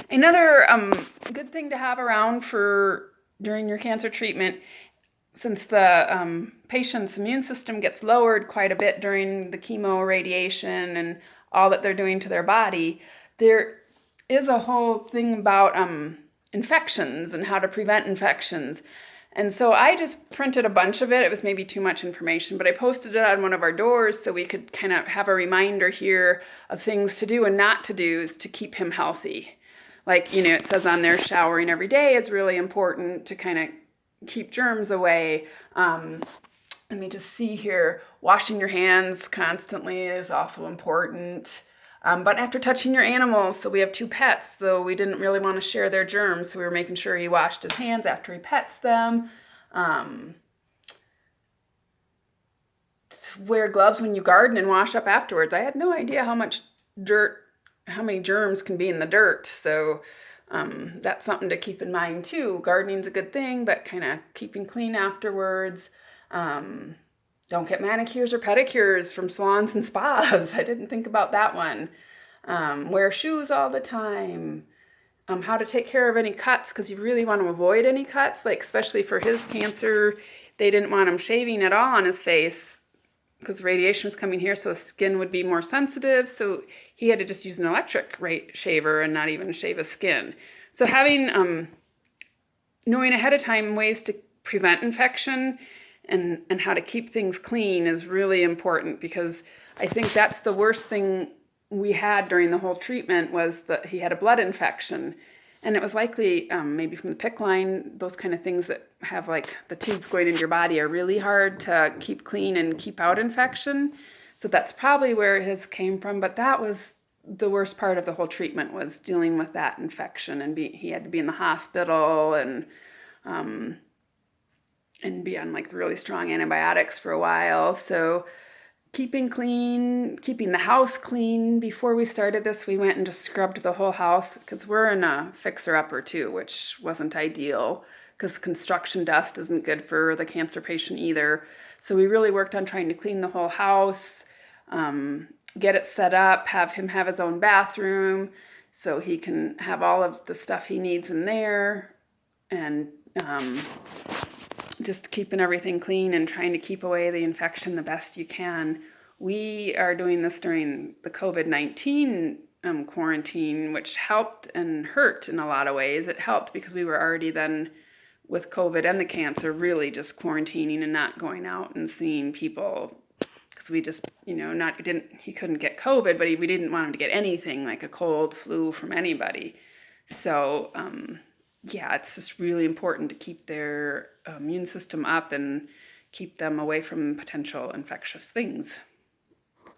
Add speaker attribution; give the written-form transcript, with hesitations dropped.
Speaker 1: Another good thing to have around for during your cancer treatment, since the patient's immune system gets lowered quite a bit during the chemo, radiation, and all that they're doing to their body, there is a whole thing about infections and how to prevent infections. And so I just printed a bunch of it. It was maybe too much information, but I posted it on one of our doors so we could kind of have a reminder here of things to do and not to do to keep him healthy. Like, it says on there showering every day is really important to kind of keep germs away. Let me just see here. Washing your hands constantly is also important. But after touching your animals, so we have 2 pets, so we didn't really want to share their germs, so we were making sure he washed his hands after he pets them. Um, Wear gloves when you garden and wash up afterwards. I had no idea how many germs can be in the dirt, so that's something to keep in mind too. Gardening's a good thing, but kind of keeping clean afterwards. Um, don't get manicures or pedicures from salons and spas. I didn't think about that one. Wear shoes all the time. How to take care of any cuts, because you really want to avoid any cuts, like especially for his cancer. They didn't want him shaving at all on his face because radiation was coming here, so his skin would be more sensitive. So he had to just use an electric shaver and not even shave his skin. So having knowing ahead of time ways to prevent infection and how to keep things clean is really important, because I think that's the worst thing we had during the whole treatment was that he had a blood infection. And it was likely maybe from the PICC line, those kind of things that have like the tubes going into your body are really hard to keep clean and keep out infection. So that's probably where his came from. But that was the worst part of the whole treatment, was dealing with that infection, and he had to be in the hospital um, and be on like really strong antibiotics for a while. So keeping clean, keeping the house clean. Before we started this, we went and just scrubbed the whole house because we're in a fixer-upper too, which wasn't ideal because construction dust isn't good for the cancer patient either. So we really worked on trying to clean the whole house, get it set up, have him have his own bathroom so he can have all of the stuff he needs in there, and just keeping everything clean and trying to keep away the infection the best you can. We are doing this during the COVID-19 quarantine, which helped and hurt in a lot of ways. It helped because we were already then with COVID and the cancer really just quarantining and not going out and seeing people, because we just, he couldn't get COVID, but we didn't want him to get anything like a cold, flu from anybody. So, yeah, it's just really important to keep their immune system up and keep them away from potential infectious things.